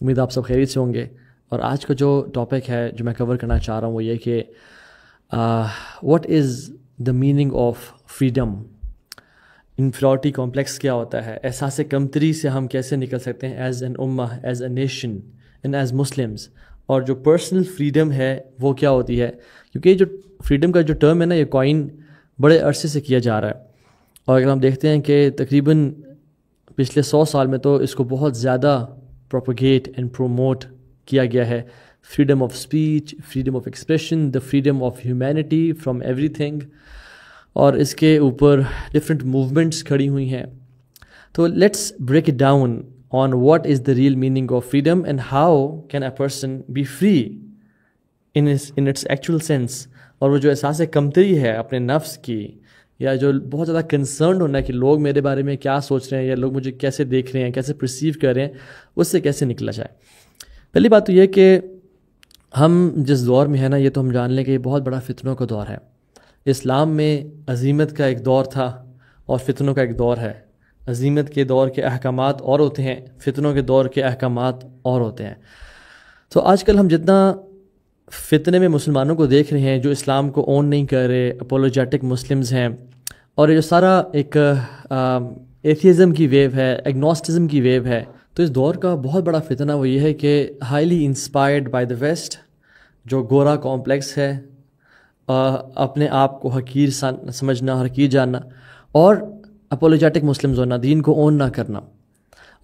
امید آپ سب خیریت سے ہوں گے. اور آج کا جو ٹاپک ہے جو میں کور کرنا چاہ رہا ہوں وہ یہ کہ what is the meaning of freedom. Inferiority complex کیا ہوتا ہے, احساس کمتری سے ہم کیسے نکل سکتے ہیں ایز این امہ, as a nation and as Muslims, اور جو پرسنل فریڈم ہے وہ کیا ہوتی ہے. کیونکہ جو فریڈم کا جو ٹرم ہے نا, یہ کوائن بڑے عرصے سے کیا جا رہا ہے, اور اگر ہم دیکھتے ہیں کہ تقریباً پچھلے 100 سال میں تو اس کو بہت زیادہ پروپیگیٹ اینڈ پروموٹ کیا گیا ہے. Freedom of speech, freedom of expression, the freedom of humanity from every thing, اور اس کے اوپر ڈفرینٹ موومنٹس کھڑی ہوئی ہیں. تو let's break it down on what is the real meaning of freedom and how can a person be free in its actual sense. اور وہ جو احساس کمتری ہے اپنے نفس کی, یا جو بہت زیادہ کنسرنڈ ہونا ہے کہ لوگ میرے بارے میں کیا سوچ رہے ہیں, یا لوگ مجھے کیسے دیکھ رہے ہیں, کیسے پرسیو کر رہے ہیں, اس سے کیسے نکلا جائے. پہلی بات تو یہ کہ ہم جس دور میں ہیں نا, یہ تو ہم جان لیں کہ یہ بہت بڑا فتنوں کا دور ہے. اسلام میں عظیمت کا ایک دور تھا اور فتنوں کا ایک دور ہے. عظیمت کے دور کے احکامات اور ہوتے ہیں, فتنوں کے دور کے احکامات اور ہوتے ہیں. تو آج کل ہم جتنا فتنے میں مسلمانوں کو دیکھ رہے ہیں جو اسلام کو اون نہیں کر رہے, اپولوجیٹک مسلمز ہیں, اور یہ جو سارا ایک ایتھیزم کی ویو ہے, ایگنوسٹزم کی ویو ہے, تو اس دور کا بہت بڑا فتنہ وہ یہ ہے کہ highly inspired by the west, جو گورا کمپلیکس ہے, اپنے آپ کو حقیر سمجھنا, حقیر جاننا, اور اپولوجیٹک مسلمز ہونا, دین کو اون نہ کرنا.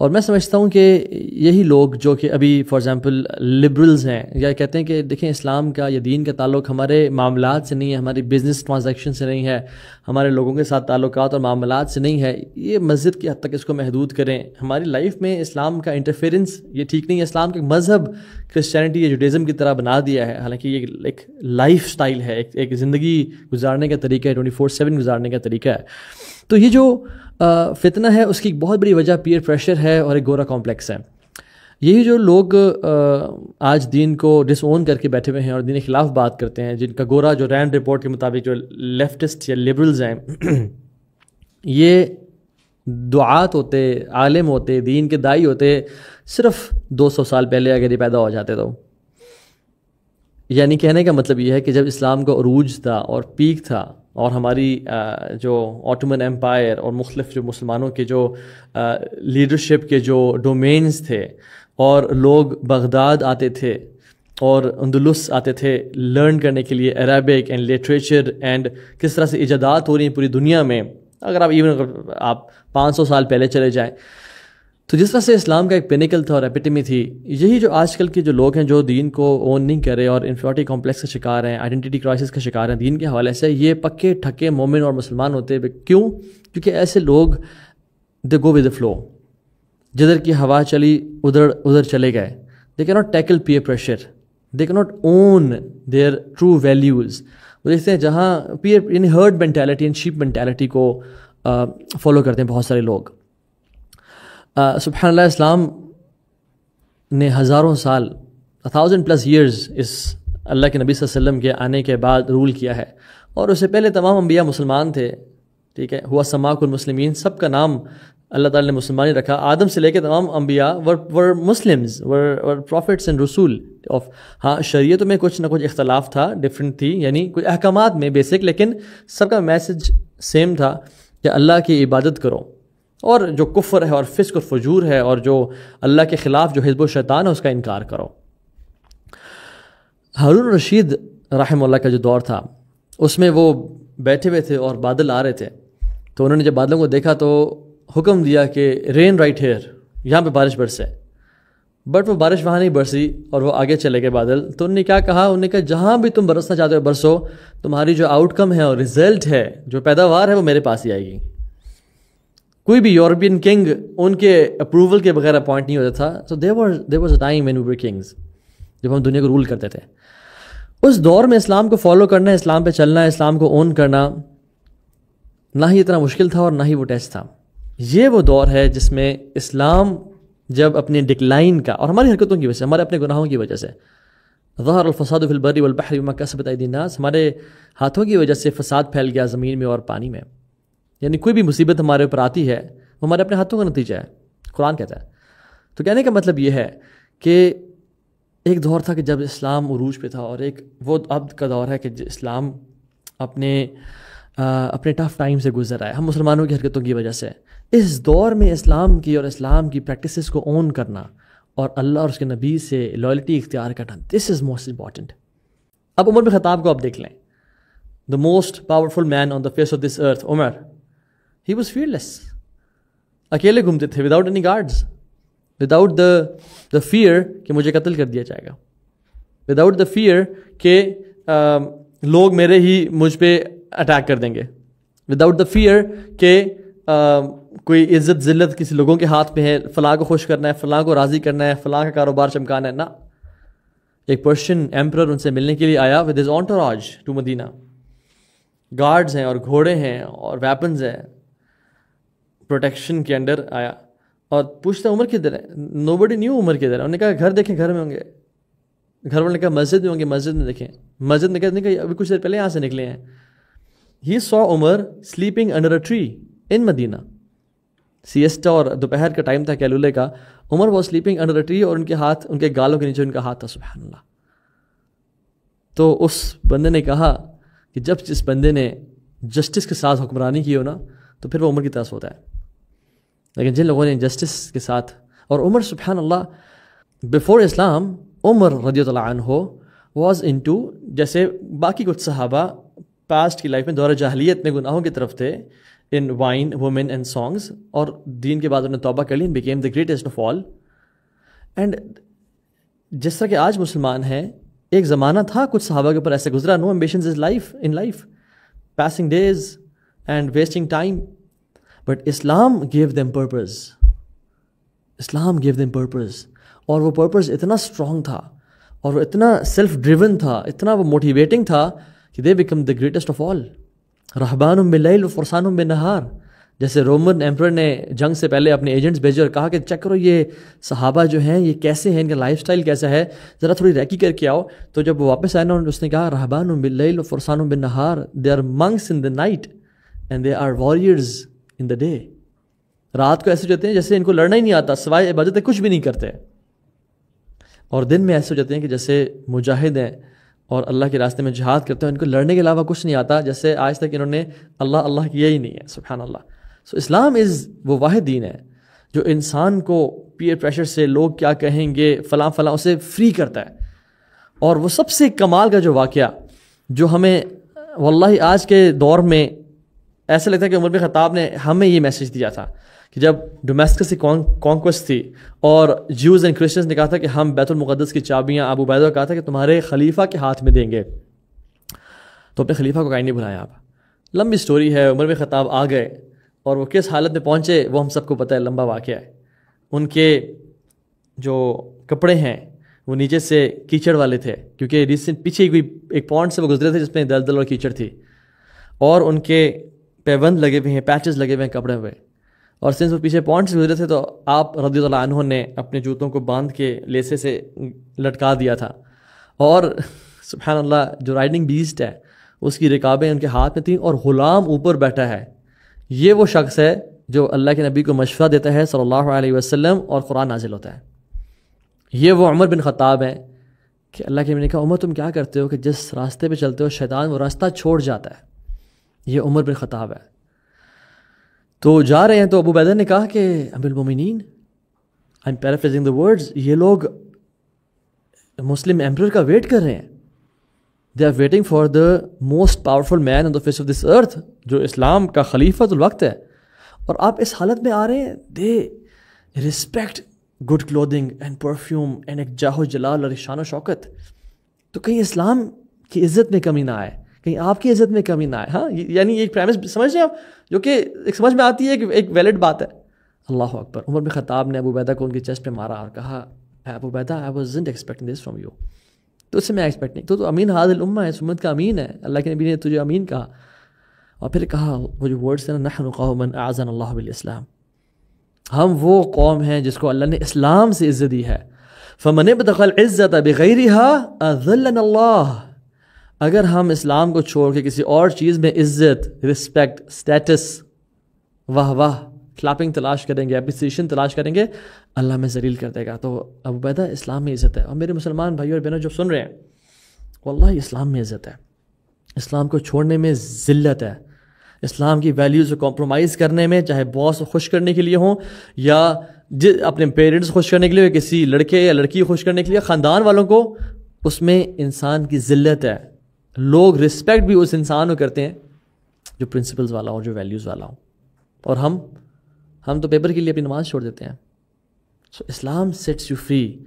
اور میں سمجھتا ہوں کہ یہی لوگ جو کہ ابھی فار ایگزامپل لبرلز ہیں, یا کہتے ہیں کہ دیکھیں اسلام کا یا دین کا تعلق ہمارے معاملات سے نہیں ہے, ہماری بزنس ٹرانزیکشن سے نہیں ہے, ہمارے لوگوں کے ساتھ تعلقات اور معاملات سے نہیں ہے, یہ مسجد کی حد تک اس کو محدود کریں, ہماری لائف میں اسلام کا انٹرفیئرنس یہ ٹھیک نہیں ہے. اسلام کا مذہب کرسچینٹی یا جوڈیزم کی طرح بنا دیا ہے, حالانکہ یہ ایک لائف سٹائل ہے, ایک زندگی گزارنے کا طریقہ ہے, 24/7 گزارنے کا طریقہ ہے. تو یہ جو فتنہ ہے اس کی ایک بہت بڑی وجہ پیئر پریشر ہے اور ایک گورا کمپلیکس ہے. یہی جو لوگ آج دین کو ڈس اون کر کے بیٹھے ہوئے ہیں اور دین کے خلاف بات کرتے ہیں, جن کا گورا جو رینڈ رپورٹ کے مطابق جو لیفٹسٹ یا لبرلز ہیں, یہ دعات ہوتے, عالم ہوتے, دین کے دائی ہوتے صرف 200 سال پہلے اگر یہ پیدا ہو جاتے تو. یعنی کہنے کا مطلب یہ ہے کہ جب اسلام کا عروج تھا اور پیک تھا, اور ہماری جو آٹومن ایمپائر اور مختلف جو مسلمانوں کے جو لیڈرشپ کے جو ڈومینز تھے, اور لوگ بغداد آتے تھے اور اندلس آتے تھے لرن کرنے کے لیے عربک اینڈ لٹریچر, اینڈ کس طرح سے ایجادات ہو رہی ہیں پوری دنیا میں. اگر آپ 500 سال پہلے چلے جائیں تو جس طرح سے اسلام کا ایک پینیکل تھا اور ایپیٹمی تھی, یہی جو آج کل کے جو لوگ ہیں جو دین کو اون نہیں کر رہے اور انفیریورٹی کمپلیکس کا شکار ہیں, آئیڈینٹی کرائسس کا شکار ہیں دین کے حوالے سے, یہ پکے ٹھکے مومن اور مسلمان ہوتے. کیوں؟ کیونکہ ایسے لوگ دے گو ود دا فلو, جدھر کی ہوا چلی ادھر چلے گئے. They cannot tackle peer pressure, they cannot own their true values. وہ دیکھتے ہیں جہاں پیئر یعنی herd mentality and sheep mentality کو فالو کرتے ہیں بہت سارے لوگ. سبحان اللہ, اسلام نے ہزاروں سال 1000+ years اس اللہ کے نبی صلی اللہ علیہ وسلم کے آنے کے بعد رول کیا ہے, اور اس سے پہلے تمام انبیاء مسلمان تھے. ٹھیک ہے, ہوا سماک المسلمین, سب کا نام اللہ تعالیٰ نے مسلمان ہی رکھا. آدم سے لے کے تمام انبیاء ور مسلمز, ور پروفٹس اینڈ رسول آف. ہاں شریعت میں کچھ نہ کچھ اختلاف تھا, ڈفرینٹ تھی, یعنی کچھ احکامات میں بیسک, لیکن سب کا میسج سیم تھا کہ اللہ کی عبادت کرو, اور جو کفر ہے اور فسق اور فجور ہے اور جو اللہ کے خلاف جو حزب و شیطان ہے اس کا انکار کرو. ہارون رشید رحمہ اللہ کا جو دور تھا اس میں وہ بیٹھے ہوئے تھے اور بادل آ رہے تھے, تو انہوں نے جب بادلوں کو دیکھا تو حکم دیا کہ رین رائٹ ہیئر, یہاں پہ بارش برسے. بٹ وہ بارش وہاں نہیں برسی اور وہ آگے چلے گئے بادل. تو انہوں نے کیا کہا, انہوں نے کہا جہاں بھی تم برسنا چاہتے ہو برسو, تمہاری جو آؤٹ کم ہے اور رزلٹ ہے, جو پیداوار ہے, وہ میرے پاس ہی آئے گی. کوئی بھی یورپین کنگ ان کے اپروول کے بغیر اپوائنٹ نہیں ہوتا تھا. سو there was a time when we were kings, جب ہم دنیا کو رول کرتے تھے. اس دور میں اسلام کو فالو کرنا, اسلام پہ چلنا, اسلام کو اون کرنا نہ ہی اتنا مشکل تھا اور نہ ہی وہ ٹیسٹ تھا. یہ وہ دور ہے جس میں اسلام جب اپنے ڈکلائن کا, اور ہماری حرکتوں کی وجہ سے, ہمارے اپنے گناہوں کی وجہ سے, ظہر الفساد فی البر والبحر بما کسبت ایدی الناس, ہمارے ہاتھوں کی وجہ سے فساد پھیل گیا زمین میں اور پانی میں. یعنی کوئی بھی مصیبت ہمارے اوپر آتی ہے وہ ہمارے اپنے ہاتھوں کا نتیجہ ہے, قرآن کہتا ہے. تو کہنے کا مطلب یہ ہے کہ ایک دور تھا کہ جب اسلام عروج پہ تھا، اور ایک وہ اب کا دور ہے کہ اسلام اپنے ٹف ٹائم سے گزر رہا ہے، ہم مسلمانوں کی حرکتوں کی وجہ سے۔ اس دور میں اسلام کی اور اسلام کی پریکٹسز کو اون کرنا اور اللہ اور اس کے نبی سے لائلٹی اختیار کرنا، دس از موسٹ امپورٹنٹ۔ اب عمر بن خطاب کو آپ دیکھ لیں، the most powerful man on the face of this earth, Umar, he was fearless, اکیلے گھومتے تھے without any guards, without the fear کہ مجھے قتل کر دیا جائے گا، وداؤٹ دا فیئر کہ لوگ مجھ پہ اٹیک کر دیں گے، وداؤٹ دا فیئر کہ کوئی عزت ذلت کسی لوگوں کے ہاتھ میں ہے، فلاں کو خوش کرنا ہے، فلاں کو راضی کرنا ہے، فلاں کا کاروبار چمکانا ہے، نہ۔ ایک پرشین ایمپرر ان سے ملنے کے لیے آیا with his entourage to Medina, guards ہیں اور گھوڑے ہیں اور ویپنز ہیں، پروٹیکشن کے انڈر آیا اور پوچھتا عمر کدھر ہے؟ نو بڈی نیو عمر کدھر ہے۔ انہوں نے کہا گھر دیکھیں، گھر میں ہوں گے۔ گھر والوں نے کہا مسجد میں ہوں گے، مسجد میں دیکھیں۔ مسجد میں کہتے ہیں کہ ابھی کچھ دیر پہلے یہاں سے نکلے ہیں۔ He so Umar sleeping under a tree in Medina, siesta اور دوپہر کا ٹائم تھا کیلولے کا، Umar was sleeping under a tree اور ان کے ہاتھ، ان کے گالوں کے نیچے ان کا ہاتھ تھا، سبحان اللہ۔ تو اس بندے نے کہا کہ جس بندے نے جسٹس کے ساتھ حکمرانی کی ہو نا، تو پھر وہ عمر کی طرف ہوتا ہے، لیکن جن لوگوں نے جسٹس کے ساتھ، اور عمر سبحان اللہ بفور اسلام، عمر رضی اللہ عنہ واز انٹو، جیسے باقی کچھ صحابہ پاسٹ کی لائف میں دور جاہلیت میں گناہوں کی طرف تھے، ان وائن، وومن اینڈ سانگس، اور دین کے بعد انہوں نے توبہ کر لی، became the greatest of all. And جس طرح کہ آج مسلمان ہیں، ایک زمانہ تھا کچھ صحابہ کے اوپر ایسے گزرا، no ambitions is life in life, passing days and wasting time, but Islam gave them purpose. Islam gave them purpose, اور وہ purpose اتنا strong تھا اور وہ اتنا self driven تھا، اتنا وہ motivating تھا کہ they become the greatest of all. رہبان باللیل و فرسان بالنہار، جیسے رومن ایمپرر نے جنگ سے پہلے اپنے ایجنٹس بھیجے اور کہا کہ چیک کرو یہ صحابہ جو ہیں یہ کیسے ہیں، ان کا لائف سٹائل کیسا ہے، ذرا تھوڑی ریکی کر کے آؤ۔ تو جب وہ واپس آئے نا، اس نے کہا رہبان باللیل و فرسان بالنہار، they are monks in the night and they are warriors in the day. رات کو ایسے ہو جاتے ہیں جیسے ان کو لڑنا ہی نہیں آتا، سوائے عبادت کچھ بھی نہیں کرتے، اور دن میں ایسے ہو جاتے ہیں کہ جیسے مجاہد ہیں اور اللہ کے راستے میں جہاد کرتے ہیں، ان کو لڑنے کے علاوہ کچھ نہیں آتا، جیسے آج تک انہوں نے اللہ اللہ کیا ہی نہیں ہے، سبحان اللہ۔ سو اسلام از وہ واحد دین ہے جو انسان کو پیئر پریشر سے، لوگ کیا کہیں گے، فلاں فلاں، اسے فری کرتا ہے۔ اور وہ سب سے کمال کا جو واقعہ جو ہمیں واللہ آج کے دور میں ایسا لگتا ہے کہ عمر بن خطاب نے ہمیں یہ میسج دیا تھا کہ جب ڈومیسٹکس کی کانکویسٹ تھی اور جیوز اینڈ کرسچنز نے کہا تھا کہ ہم بیت المقدس کی چابیاں، ابو عبیدہ کو کہا تھا کہ تمہارے خلیفہ کے ہاتھ میں دیں گے، تو اپنے خلیفہ کو کہیں نہیں بلایا۔ آپ لمبی سٹوری ہے، عمر بن خطاب آ گئے اور وہ کس حالت میں پہنچے وہ ہم سب کو پتہ ہے، لمبا واقعہ ہے۔ ان کے جو کپڑے ہیں وہ نیچے سے کیچڑ والے تھے، کیونکہ ریسنٹ پیچھے کوئی ایک پونڈ سے وہ گزرے تھے جس میں دلدل اور کیچڑ تھی، اور ان کے پیبند لگے ہوئے ہیں، پیچز لگے ہوئے ہیں کپڑے ہوئے، اور سنس وہ پیچھے پونڈ سے گزرے تھے تو آپ رضی اللہ عنہ نے اپنے جوتوں کو باندھ کے لیسے سے لٹکا دیا تھا، اور سبحان اللہ جو رائڈنگ بیسٹ ہے اس کی رکابیں ان کے ہاتھ میں تھیں اور غلام اوپر بیٹھا ہے۔ یہ وہ شخص ہے جو اللہ کے نبی کو مشورہ دیتا ہے صلی اللہ علیہ وسلم اور قرآن نازل ہوتا ہے۔ یہ وہ عمر بن خطاب ہے کہ اللہ کے نبی نے کہا عمر تم کیا کرتے ہو کہ جس راستے پہ چلتے ہو شیطان وہ راستہ چھوڑ جاتا ہے۔ یہ عمر بن خطاب ہے۔ تو جا رہے ہیں تو ابو عبیدہ نے کہا کہ امیر المومنین، I am paraphrasing the words، یہ لوگ مسلم ایمپرر کا ویٹ کر رہے ہیں، they are waiting for the most powerful man on the face of this earth, جو اسلام کا خلیفۃ الوقت ہے، اور آپ اس حالت میں آ رہے ہیں۔ They respect good clothing and perfume and ایک جاہ و جلال اور شان و شوکت، تو کہیں اسلام کی عزت میں کمی نہ آئے، کہیں آپ کی عزت میں کمی نہ آئے۔ ہاں یعنی ایک پریمس سمجھ رہے ہیں آپ، جو کہ ایک سمجھ میں آتی ہے کہ ایک ویلڈ بات ہے۔ اللہ اکبر۔ عمر بن خطاب نے ابو عبیدہ کو ان کی چیسٹ پہ مارا اور کہا Abu Ubaidah I wasn't expecting this from you, تو اس سے میں ایکسپیکٹ نہیں، تو امین حاضر الامہ ہے، امت کا امین ہے، اللہ کے نبی نے تجھے امین کہا۔ اور پھر کہا وہ جو ورڈس ہیں، نحن قوم اعزنا اللہ بالاسلام، ہم وہ قوم ہیں جس کو اللہ نے اسلام سے عزت دی ہے۔ فمن ابتغى العزة بغيرها اذلنا اللہ، اگر ہم اسلام کو چھوڑ کے کسی اور چیز میں عزت، رسپیکٹ، سٹیٹس، واہ واہ کلاپنگ تلاش کریں گے, اپریسیشن تلاش کریں گے, اللہ میں ذلیل کر دے گا. تو ابو عبیدہ اسلام میں عزت ہے. اور میرے مسلمان بھائیوں اور بہنوں جو سن رہے ہیں, واللہ اسلام میں عزت ہے, اسلام کو چھوڑنے میں ذلت ہے. اسلام کی ویلیوز کو کمپرومائز کرنے میں, چاہے باس کو خوش کرنے کے لیے ہوں یا اپنے پیرنٹس خوش کرنے کے لیے, کسی لڑکے یا لڑکی کو خوش کرنے کے لیے, خاندان والوں کو, اس میں انسان کی ذلت ہے. لوگ رسپیکٹ بھی اس انسان کو کرتے ہیں جو پرنسپلز والا ہو, جو ویلیوز والا ہو. اور ہم تو پیپر کے لیے اپنی نماز چھوڑ دیتے ہیں. سو اسلام سیٹس یو فری.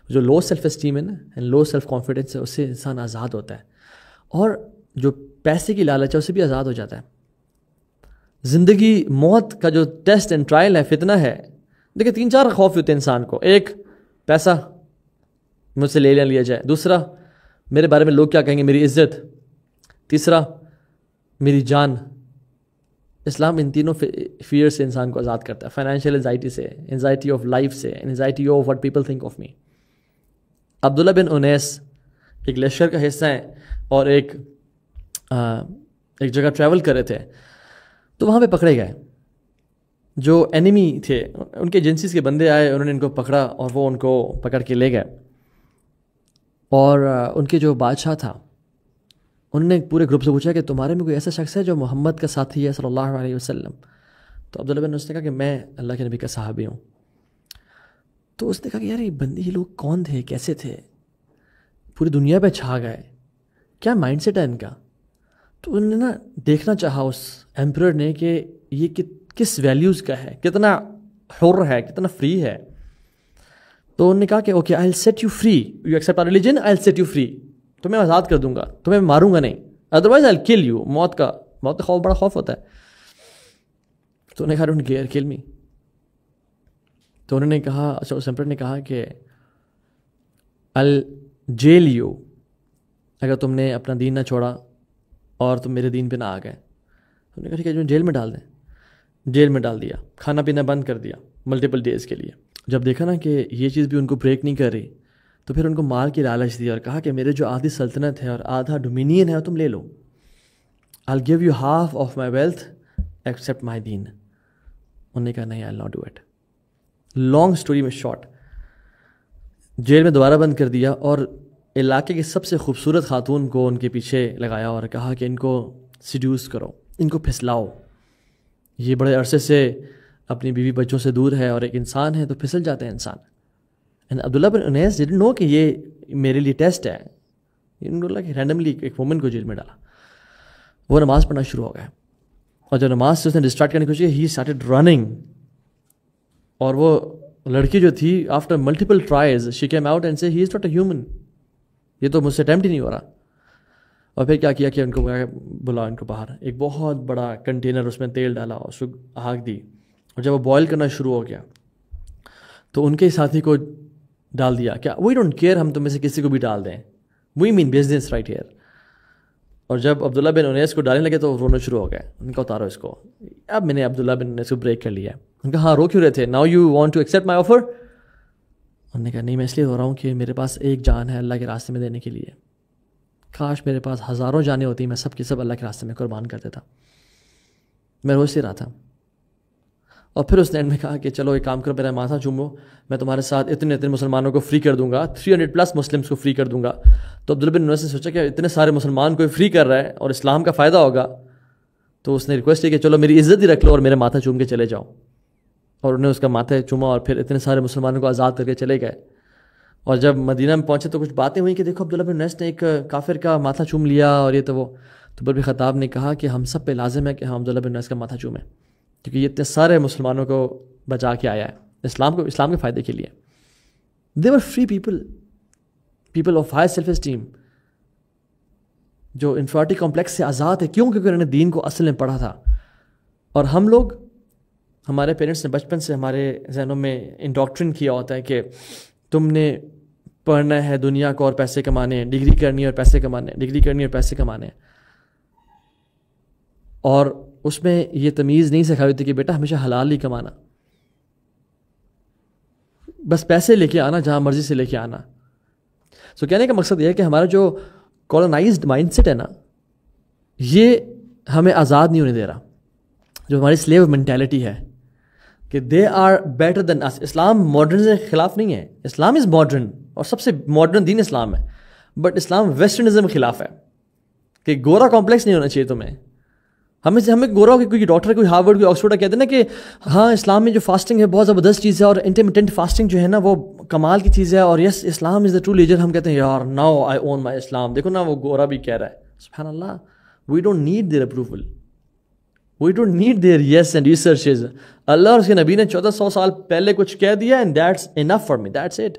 جو لو سیلف اسٹیم ہے نا, لو سیلف کانفیڈنس ہے, اس سے انسان آزاد ہوتا ہے. اور جو پیسے کی لالچ ہے اس سے بھی آزاد ہو جاتا ہے. زندگی موت کا جو ٹیسٹ اینڈ ٹرائل ہے, فتنہ ہے. دیکھیں 3-4 خوف ہوتے ہیں انسان کو. ایک, پیسہ مجھ سے لے لیا جائے. دوسرا, میرے بارے میں لوگ کیا کہیں گے, میری عزت. تیسرا, میری جان. اسلام ان تینوں فیئر سے انسان کو آزاد کرتا ہے. فائنینشیل انزائٹی سے, انزائٹی آف لائف سے, anxiety of what people think of me. Abdullah bin Anis ایک لشکر کا حصہ ہیں اور ایک جگہ ٹریول کر رہے تھے, تو وہاں پہ پکڑے گئے. جو اینیمی تھے, ان کے ایجنسیز کے بندے آئے, انہوں نے ان کو پکڑا اور وہ ان کو پکڑ کے لے گئے. اور ان کے جو بادشاہ تھا, انہوں نے پورے گروپ سے پوچھا کہ تمہارے میں کوئی ایسا شخص ہے جو محمد کا ساتھی ہے صلی اللہ علیہ وسلم. تو عبداللہ بن انیس نے کہا کہ میں اللہ کے نبی کا صحابی ہوں. تو اس نے کہا کہ یار یہ لوگ کون تھے, کیسے تھے, پوری دنیا پہ چھا گئے, کیا مائنڈ سیٹ ہے ان کا. تو انہوں نے نا دیکھنا چاہا اس ایمپرر نے کہ یہ کس ویلیوز کا ہے, کتنا حر ہے, کتنا فری ہے. تو انہوں نے کہا کہ okay, I will set you free, you accept our religion, I will set you free. تمہیں آزاد کر دوں گا, تمہیں ماروں گا نہیں, ادروائز آئی ول کل یو. موت کا خوف بڑا خوف ہوتا ہے. تو انہوں نے کہا ڈونٹ کیئر, کل می. تو انہوں نے کہا, اچھا اس ایمپرر نے کہا کہ آئی ول جیل یو, اگر تم نے اپنا دین نہ چھوڑا اور تم میرے دین پہ نہ آ گئے. انہوں نے کہا ٹھیک ہے, جو جیل میں ڈال دیں. جیل میں ڈال دیا, کھانا پینا بند کر دیا ملٹیپل ڈیز کے لیے. جب دیکھا نا کہ یہ چیز بھی ان کو بریک نہیں کر رہی, تو پھر ان کو مال کی لالچ دی اور کہا کہ میرے جو آدھی سلطنت ہے اور آدھا ڈومینین ہے وہ تم لے لو. I will give you half of my wealth except my دین. انہوں نے کہا نہیں, I will not do it. Long story میں شارٹ, جیل میں دوبارہ بند کر دیا اور علاقے کی سب سے خوبصورت خاتون کو ان کے پیچھے لگایا اور کہا کہ ان کو سیڈیوس کرو, ان کو پھسلاؤ. یہ بڑے عرصے سے اپنی بیوی بچوں سے دور ہے اور ایک انسان ہے, تو پھسل جاتے ہیں انسان. And Abdullah bin Anees didn't know کہ یہ میرے لیے ٹیسٹ ہے. رینڈملی ایک وومن کو جیل میں ڈالا. وہ نماز پڑھنا شروع ہو گیا, اور جب نماز سے اس نے ڈسٹارٹ کرنے کی کوشش کی, ہی اسٹارٹڈ رننگ. اور وہ لڑکی جو تھی, after multiple tries she came out and سے ہی از ناٹ اے ہیومن, یہ تو مجھ سے اٹیمپٹ ہی نہیں ہو رہا. اور پھر کیا کیا کہ ان کو بلا, ان کو باہر ایک بہت بڑا کنٹینر, اس میں تیل ڈالا, اس کو آگ دی, اور جب وہ بوائل کرنا شروع ہو گیا تو ان کے ساتھی کو ڈال دیا. کیا وی ڈونٹ کیئر, ہم تم میں سے کسی کو بھی ڈال دیں, وی مین بزنس رائٹ ہیئر. اور جب عبداللہ بن انیس کو ڈالنے لگے تو رونا شروع ہو گئے. ان کا اتارو اس کو. اب میں نے عبداللہ بن انیس کو بریک کر لیا. ان کا ہاں رو کیوں رہے تھے, now you want to accept my offer. انہوں نے کہا نہیں, میں اس لیے رو رہا ہوں کہ میرے پاس ایک جان ہے اللہ کے راستے میں دینے کے لیے. کاش میرے پاس ہزاروں جانیں ہوتی, میں سب کی سب اللہ کے راستے میں قربان کر دیتا. میں روز ہی رہا تھا. اور پھر اس نے اینڈ میں کہا کہ چلو ایک کام کرو, میرا ماتھا چومو, میں تمہارے ساتھ اتنے مسلمانوں کو فری کر دوں گا, 300+ مسلمس کو فری کر دوں گا. تو عبداللہ بن انیس نے سوچا کہ اتنے سارے مسلمان کو فری کر رہا ہے اور اسلام کا فائدہ ہوگا, تو اس نے ریکویسٹ کی کہ چلو میری عزت ہی رکھ لو اور میرا ماتھا چوم کے چلے جاؤ. اور انہوں نے اس کا ماتھا چوما اور پھر اتنے سارے مسلمانوں کو آزاد کر کے چلے گئے. اور جب مدینہ میں پہنچے تو کچھ باتیں ہوئیں کہ دیکھو عبداللہ بن انیس نے ایک کافر کا ماتھا چوم لیا اور یہ تو وہ. تو بر خطاب نے کہا کہ ہم سب پہ لازم ہے کہ ہم عبداللہ بن انیس کا ماتھا چومیں, کیونکہ یہ اتنے سارے مسلمانوں کو بچا کے آیا ہے اسلام کے فائدے کے لیے. They were free people of high self esteem, جو انفیریٹی کمپلیکس سے آزاد ہے. کیوں؟ کیونکہ انہوں نے دین کو اصل میں پڑھا تھا. اور ہم لوگ, ہمارے پیرنٹس نے بچپن سے ہمارے ذہنوں میں انڈاکٹرن کیا ہوتا ہے کہ تم نے پڑھنا ہے دنیا کو اور پیسے کمانے ہیں, ڈگری کرنی ہے اور پیسے کمانے ہیں, ڈگری کرنی ہے اور پیسے کمانے ہیں. اور اس میں یہ تمیز نہیں سکھائی ہوتی کہ بیٹا ہمیشہ حلال ہی کمانا, بس پیسے لے کے آنا, جہاں مرضی سے لے کے آنا. سو کہنے کا مقصد یہ ہے کہ ہمارا جو کالونائزڈ مائنڈ سیٹ ہے نا, یہ ہمیں آزاد نہیں ہونے دے رہا. جو ہماری سلیو مینٹیلٹی ہے, کہ they are better than us. اسلام ماڈرن سے خلاف نہیں ہے. اسلام از ماڈرن اور سب سے ماڈرن دین اسلام ہے. بٹ اسلام ویسٹرنزم کے خلاف ہے کہ گورا کمپلیکس نہیں ہونا چاہیے تمہیں. ہمیں گورا کوئی ڈاکٹر کوئی ہارورڈ کوئی آکسفورڈ کہتے ہیں نا کہ ہاں اسلام میں جو فاسٹنگ ہے بہت زبردست چیز ہے اور انٹرمیٹنٹ فاسٹنگ جو ہے نا وہ کمال کی چیز ہے اور یس اسلام از دا ٹرو ریلیجن. ہم کہتے ہیں یار ناؤ آئی اون مائی اسلام. دیکھو نا وہ گورا بھی کہہ رہا ہے. سبحان اللہ. We don't need their approval, we don't need their yes and researches. اللہ اور اس کے نبی نے 1400 سال پہلے کچھ کہہ دیا and that's enough for me, that's it.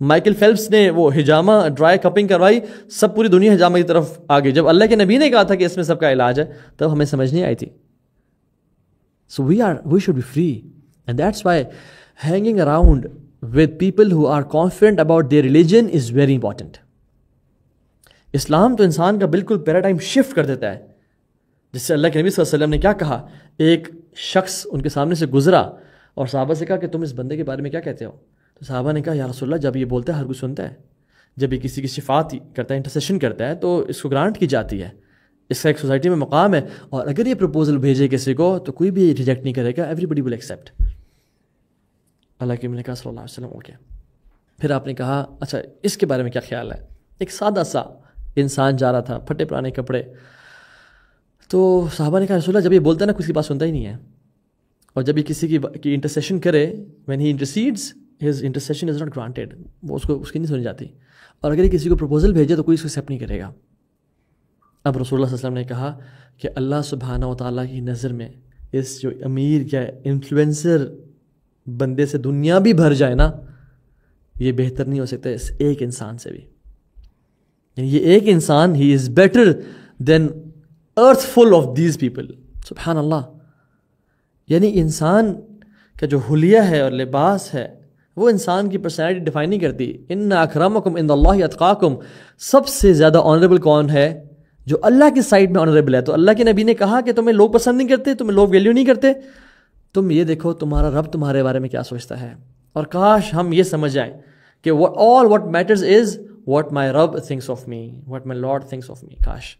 Michael Phelps نے وہ ہجامہ ڈرائی کپنگ کروائی, سب پوری دنیا ہجامہ کی طرف آ گئی. جب اللہ کے نبی نے کہا تھا کہ اس میں سب کا علاج ہے تب ہمیں سمجھ نہیں آئی تھی. So we should be free and that's why hanging around with people who are confident about their religion is very important. اسلام تو انسان کا بالکل پیراڈائم شفٹ کر دیتا ہے. جس سے اللہ کے نبی صلی اللہ علیہ وسلم نے کیا کہا, ایک شخص ان کے سامنے سے گزرا اور صحابہ سے کہا کہ تم اس بندے کے بارے میں کیا کہتے ہو. تو صحابہ نے کہا یا رسول اللہ جب یہ بولتا ہے ہر کوئی سنتا ہے, جب یہ کسی کی شفاعت کرتا ہے انٹرسیشن کرتا ہے تو اس کو گرانٹ کی جاتی ہے, اس کا ایک سوسائٹی میں مقام ہے, اور اگر یہ پروپوزل بھیجے کسی کو تو کوئی بھی ریجیکٹ نہیں کرے گا, ایوری بڈی ول ایکسیپٹ. اللہ کے نبی نے کہا صلی اللہ علیہ وسلم اوکے. پھر آپ نے کہا اچھا اس کے بارے میں کیا خیال ہے. ایک سادہ سا انسان جا رہا تھا, پھٹے پرانے کپڑے. تو صحابہ نے کہا رسول اللہ جب یہ بولتا ہے نا کسی کی بات سنتا ہی نہیں ہے, اور جب یہ کسی کی انٹرسیشن کرے when he intercedes his intercession is not granted, وہ اس کی نہیں سنی جاتی, اور اگر یہ کسی کو پروپوزل بھیجے تو کوئی اس کو ایکسیپٹ نہیں کرے گا. اب رسول اللہ صلی اللہ علیہ وسلم نے کہا کہ اللہ سبحانہ و تعالیٰ کی نظر میں اس جو امیر یا انفلوئنسر بندے سے دنیا بھی بھر جائے نا, یہ بہتر نہیں ہو سکتا اس ایک انسان سے بھی. یعنی یہ ایک انسان he is better than earth full of these people. سبحان اللہ. یعنی انسان کا جو حلیہ ہے اور لباس ہے وہ انسان کی پرسنالٹی ڈیفائن نہیں کرتی. ان اکرمکم عند اللہ اتقاکم. سب سے زیادہ آنریبل کون ہے؟ جو اللہ کی سائڈ میں آنریبل ہے. تو اللہ کے نبی نے کہا کہ تمہیں لوگ پسند نہیں کرتے, تمہیں لوگ ویلیو نہیں کرتے, تم یہ دیکھو تمہارا رب تمہارے بارے میں کیا سوچتا ہے. اور کاش ہم یہ سمجھ جائیں کہ what matters is what my Rabb thinks of me, what my Lord thinks of me. کاش